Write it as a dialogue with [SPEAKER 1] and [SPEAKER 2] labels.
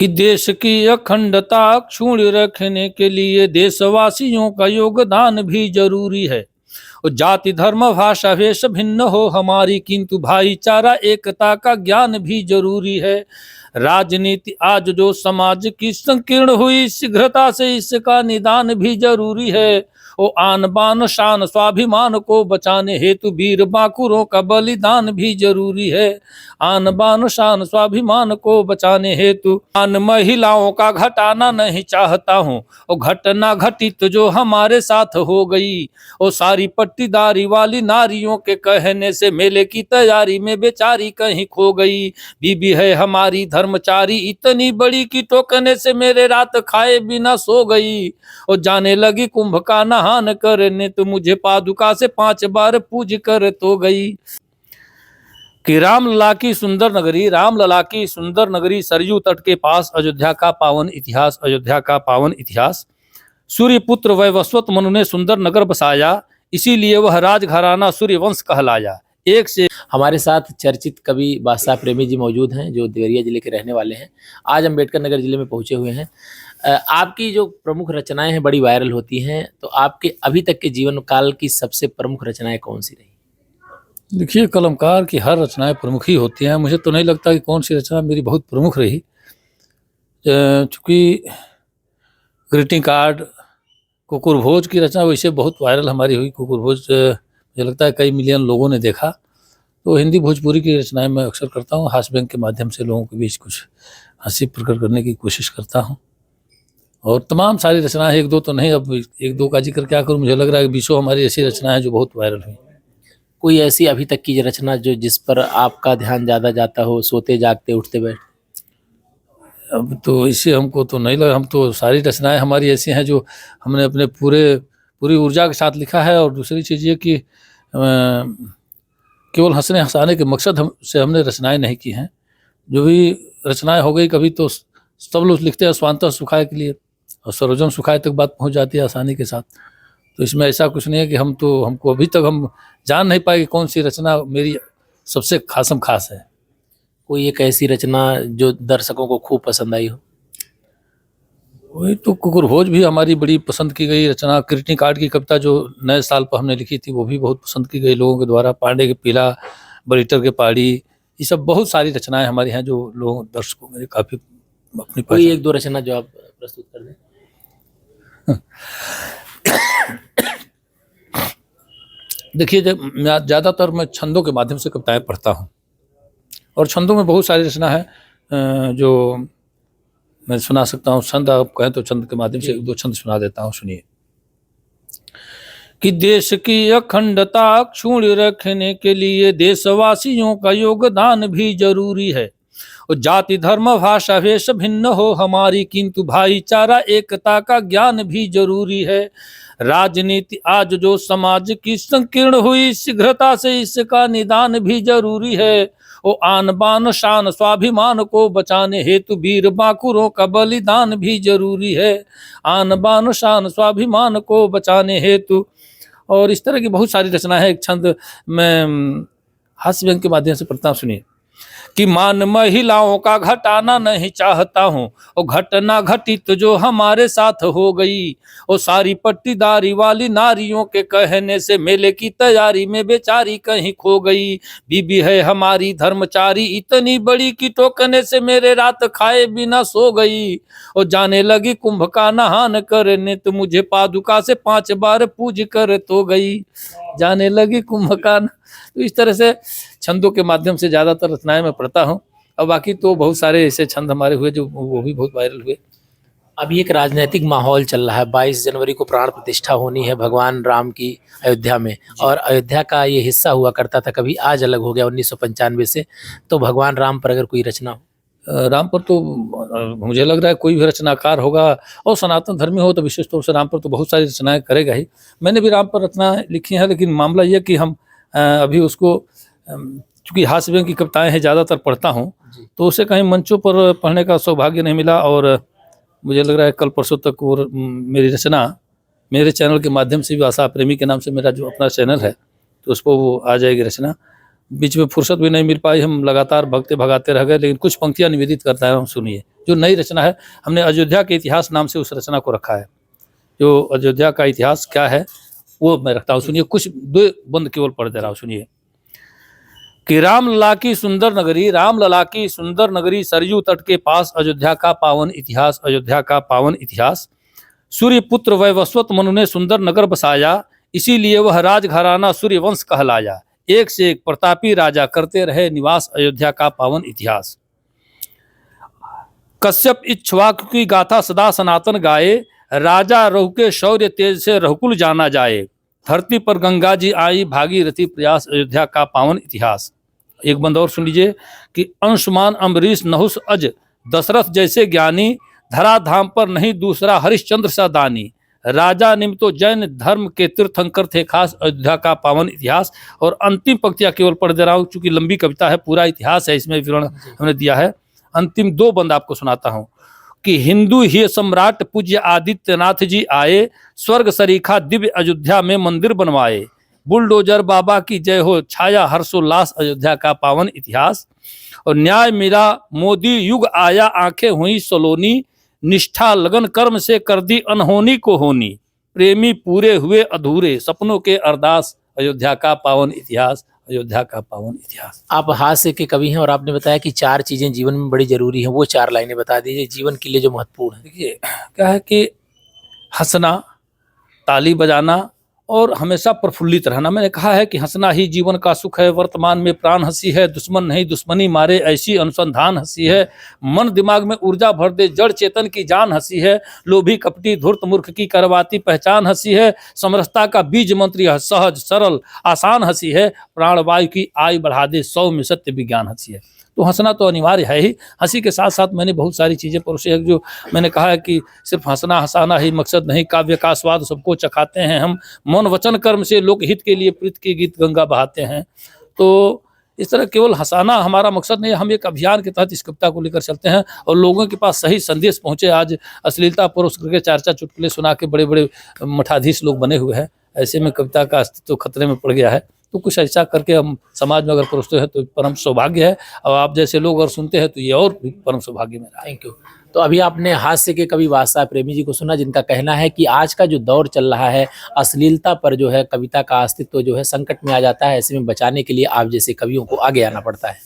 [SPEAKER 1] कि देश की अखंडता क्षुण्ण रखने के लिए देशवासियों का योगदान भी जरूरी है। और जाति धर्म भाषा वेश भिन्न हो हमारी, किंतु भाईचारा एकता का ज्ञान भी जरूरी है। राजनीति आज जो समाज की संकीर्ण हुई, शीघ्रता से इसका निदान भी जरूरी है। ओ आन बान शान स्वाभिमान को बचाने हेतु वीर बांकुरों का बलिदान भी जरूरी है। आन बान शान स्वाभिमान को बचाने हेतु आन महिलाओं का घटाना नहीं चाहता हूँ। और घटना घटित जो हमारे साथ हो गई, और सारी पट्टीदारी वाली नारियों के कहने से मेले की तैयारी में बेचारी कहीं खो गई। बीबी है हमारी धर्मचारी इतनी बड़ी कि टोकने से मेरे रात खाए बिना सो गई। और जाने लगी कुंभ का नहान करने, तो मुझे पादुका से 5 बार पूज कर तो गई। कि रामलला की सुंदर नगरी, रामलला की सुंदर नगरी सरयू तट के पास अयोध्या का पावन इतिहास, अयोध्या का पावन इतिहास। सूर्यपुत्र वैवस्वत मनु ने सुंदर नगर बसाया, इसीलिए वह राजघराना सूर्यवंश कहलाया। एक से
[SPEAKER 2] हमारे साथ चर्चित कवि बादशाह प्रेमी जी मौजूद हैं, जो देवरिया जिले के रहने वाले हैं। आज अम्बेडकर नगर जिले में पहुंचे हुए हैं। आपकी जो प्रमुख रचनाएं हैं बड़ी वायरल होती हैं, तो आपके अभी तक के जीवन काल की सबसे प्रमुख रचनाएं कौन सी रही?
[SPEAKER 1] देखिए, कलमकार की हर रचनाएं प्रमुख ही होती हैं। मुझे तो नहीं लगता कि कौन सी रचना मेरी बहुत प्रमुख रही, चूँकि ग्रीटिंग कार्ड, कुकुर भोज की रचना वैसे बहुत वायरल हमारी हुई। कुकुर भोज मुझे लगता है कई मिलियन लोगों ने देखा। तो हिंदी भोजपुरी की रचनाएं मैं अक्सर करता हूँ। हास्य व्यंग के माध्यम से लोगों के बीच कुछ हंसी प्रकट करने की कोशिश करता हूँ। और तमाम सारी रचनाएं, एक दो तो नहीं, अब एक दो का जिक्र क्या करूँ। मुझे लग रहा है कि बीसों हमारी ऐसी रचनाएं हैं जो बहुत वायरल हुई।
[SPEAKER 2] कोई ऐसी अभी तक की रचना जो जिस पर आपका ध्यान ज़्यादा जाता हो, सोते जागते उठते बैठते?
[SPEAKER 1] अब तो इससे हमको तो नहीं लगा। हम तो सारी रचनाएं हमारी ऐसी हैं जो हमने अपने पूरी ऊर्जा के साथ लिखा है। और दूसरी चीज़ ये कि केवल हंसने हंसाने के मकसद से हमने रचनाएं नहीं की हैं। जो भी रचनाएं हो गई, कभी तो सब लोग लिखते हैं स्वांतः सुखाय के लिए, और सर्वजन सुखाय तक बात पहुंच जाती है आसानी के साथ। तो इसमें ऐसा कुछ नहीं है कि हमको अभी तक हम जान नहीं पाए कि कौन सी रचना मेरी सबसे खासम खास है।
[SPEAKER 2] कोई एक ऐसी रचना जो दर्शकों को खूब पसंद आई हो?
[SPEAKER 1] वही तो कुकुर भोज भी हमारी बड़ी पसंद की गई रचना। ग्रीटिंग कार्ड की कविता जो नए साल पर हमने लिखी थी, वो भी बहुत पसंद की गई लोगों के द्वारा। पांडे के पीला, बरीटर के पहाड़ी, ये सब बहुत सारी रचनाएं हमारी हैं जो लोग दर्शकों में काफ़ी अपनी
[SPEAKER 2] कोई एक दो रचना जो आप प्रस्तुत कर दें।
[SPEAKER 1] देखिए, जब ज़्यादातर मैं छंदों के माध्यम से कविताएं पढ़ता हूँ, और छंदों में बहुत सारी रचना है जो मैं सुना सकता हूँ। छंद आप कहें तो छंद के माध्यम से एक दो छंद सुना देता हूँ, सुनिए। कि देश की अखंडता क्षुण्ण रखने के लिए देशवासियों का योगदान भी जरूरी है। और जाति धर्म भाषा वेश भिन्न हो हमारी, किंतु भाईचारा एकता का ज्ञान भी जरूरी है। राजनीति आज जो समाज की संकीर्ण हुई, शीघ्रता से इसका निदान भी जरूरी है। ओ आन बान शान स्वाभिमान को बचाने हेतु वीर बांकुरों का बलिदान भी जरूरी है। आन बान शान स्वाभिमान को बचाने हेतु, और इस तरह की बहुत सारी रचना है। एक छंद मैं हास्य व्यंग के माध्यम से पढ़ता हूँ, सुनिए। कि मान महिलाओं का घटाना नहीं चाहता हूँ, और घटना घटित जो हमारे साथ हो गई। और सारी पट्टीदारी वाली नारियों के कहने से मेले की तैयारी में बेचारी कहीं खो गई। बीबी है हमारी धर्मचारी इतनी बड़ी कि टोकने से मेरे रात खाए बिना सो गई। और जाने लगी कुंभ का नहान करने, तो मुझे पादुका से 5 बार पूज कर तो गई। जाने लगी कुंभ का। तो इस तरह से छंदों के माध्यम से ज़्यादातर रचनाएं मैं पढ़ता हूँ। और बाकी तो बहुत सारे ऐसे छंद हमारे हुए जो वो भी बहुत वायरल हुए।
[SPEAKER 2] अभी एक राजनीतिक माहौल चल रहा है। 22 जनवरी को प्राण प्रतिष्ठा होनी है भगवान राम की अयोध्या में, और अयोध्या का ये हिस्सा हुआ करता था कभी, आज अलग हो गया 1995 से। तो भगवान राम पर अगर कोई रचना हो?
[SPEAKER 1] राम पर तो मुझे लग रहा है कोई भी रचनाकार होगा, और सनातन धर्मी हो तो विशेष तौर से राम पर तो बहुत सारी रचनाएं करेगा ही। मैंने भी राम पर रचनाएं लिखी हैं, लेकिन मामला यह कि हम अभी उसको, चूँकि हास्य व्यंग की कविताएं हैं ज़्यादातर पढ़ता हूँ, तो उसे कहीं मंचों पर पढ़ने का सौभाग्य नहीं मिला। और मुझे लग रहा है कल परसों तक वो मेरी रचना मेरे चैनल के माध्यम से भी, आशा प्रेमी के नाम से मेरा जो अपना चैनल है, तो उस पर वो आ जाएगी रचना। बीच में फुर्सत भी नहीं मिल पाई, हम लगातार भगते भगाते रह गए, लेकिन कुछ पंक्तियां निवेदित करता है, हम सुनिए। जो नई रचना है, हमने अयोध्या के इतिहास नाम से उस रचना को रखा है। जो अयोध्या का इतिहास क्या है वो मैं रखता हूँ, सुनिए। कुछ दो बंद केवल पढ़ दे रहा हूँ, सुनिए कि रामलला की सुंदर नगरी, रामलला की सुंदर नगरी, सरयू तट के पास, अयोध्या का पावन इतिहास, अयोध्या का पावन इतिहास। सूर्य पुत्र वैवस्वत मनु ने सुंदर नगर बसाया, इसीलिए वह राजघराना सूर्यवंश कहलाया। एक से एक प्रतापी राजा करते रहे निवास, अयोध्या का पावन इतिहास। कश्यप इक्ष्वाकु की गाथा सदा सनातन गाए, राजा रहु के शौर्य तेज से रघुकुल जाना जाए। धरती पर गंगा जी आई, भागीरथी प्रयास, अयोध्या का पावन इतिहास। एक बंद और सुन लीजिए कि अंशुमान अम्बरीश नहुस अज, दशरथ जैसे ज्ञानी, धरा धाम पर नहीं दूसरा हरिश्चंद्र सा दानी। राजा निमित्तो जैन धर्म के तीर्थंकर थे खास, अयोध्या का पावन इतिहास। और अंतिम पंक्तियां केवल पढ़ दे रहा हूँ, चूंकि लंबी कविता है, पूरा इतिहास है इसमें विवरण हमने दिया है। अंतिम दो बंद आपको सुनाता हूँ कि हिंदू ही सम्राट पूज्य आदित्यनाथ जी आए, स्वर्ग सरीखा दिव्य अयोध्या में मंदिर बनवाए। बुलडोजर बाबा की जय हो, छाया हर्षोल्लास, अयोध्या का पावन इतिहास। और न्याय मिला मोदी युग आया, आंखें हुई सलोनी, निष्ठा लगन कर्म से कर दी अनहोनी को होनी। प्रेमी पूरे हुए अधूरे, सपनों के अरदास, अयोध्या का पावन इतिहास, अयोध्या का पावन इतिहास।
[SPEAKER 2] आप हास्य के कवि हैं और आपने बताया कि 4 चीजें जीवन में बड़ी जरूरी हैं, वो 4 लाइनें बता दीजिए जीवन के लिए जो महत्वपूर्ण है।
[SPEAKER 1] देखिए क्या है कि हंसना, ताली बजाना और हमेशा प्रफुल्लित रहना। मैंने कहा है कि हंसना ही जीवन का सुख है, वर्तमान में प्राण हंसी है, दुश्मन नहीं दुश्मनी मारे ऐसी अनुसंधान हंसी है। मन दिमाग में ऊर्जा भर दे, जड़ चेतन की जान हंसी है। लोभी कपटी धूर्त मूर्ख की करवाती पहचान हंसी है। समरसता का बीज मंत्र यह सहज सरल आसान हंसी है। प्राणवायु की आयु बढ़ा दे, 100 में सत्य विज्ञान हंसी है। तो हंसना तो अनिवार्य है ही। हंसी के साथ साथ मैंने बहुत सारी चीज़ें परोसी है, जो मैंने कहा है कि सिर्फ हंसना हंसाना ही मकसद नहीं, काव्य का स्वाद सबको चखाते हैं हम। मन वचन कर्म से लोकहित के लिए प्रीत की गीत गंगा बहाते हैं। तो इस तरह केवल हंसाना हमारा मकसद नहीं, हम एक अभियान के तहत इस कविता को लेकर चलते हैं और लोगों के पास सही संदेश पहुँचे। आज अश्लीलता पुरुष करके 4 चुटकुले सुना के बड़े बड़े मठाधीश लोग बने हुए हैं, ऐसे में कविता का अस्तित्व खतरे में पड़ गया है। तो कुछ ऐसा करके हम समाज में अगर परोसते हैं तो परम सौभाग्य है, और आप जैसे लोग अगर सुनते हैं तो ये और भी परम सौभाग्य मेरा।
[SPEAKER 2] Thank you. तो अभी आपने हास्य के कवि बादशाह प्रेमी जी को सुना, जिनका कहना है कि आज का जो दौर चल रहा है, अश्लीलता पर जो है कविता का अस्तित्व जो है संकट में आ जाता है। ऐसे में बचाने के लिए आप जैसे कवियों को आगे आना पड़ता है।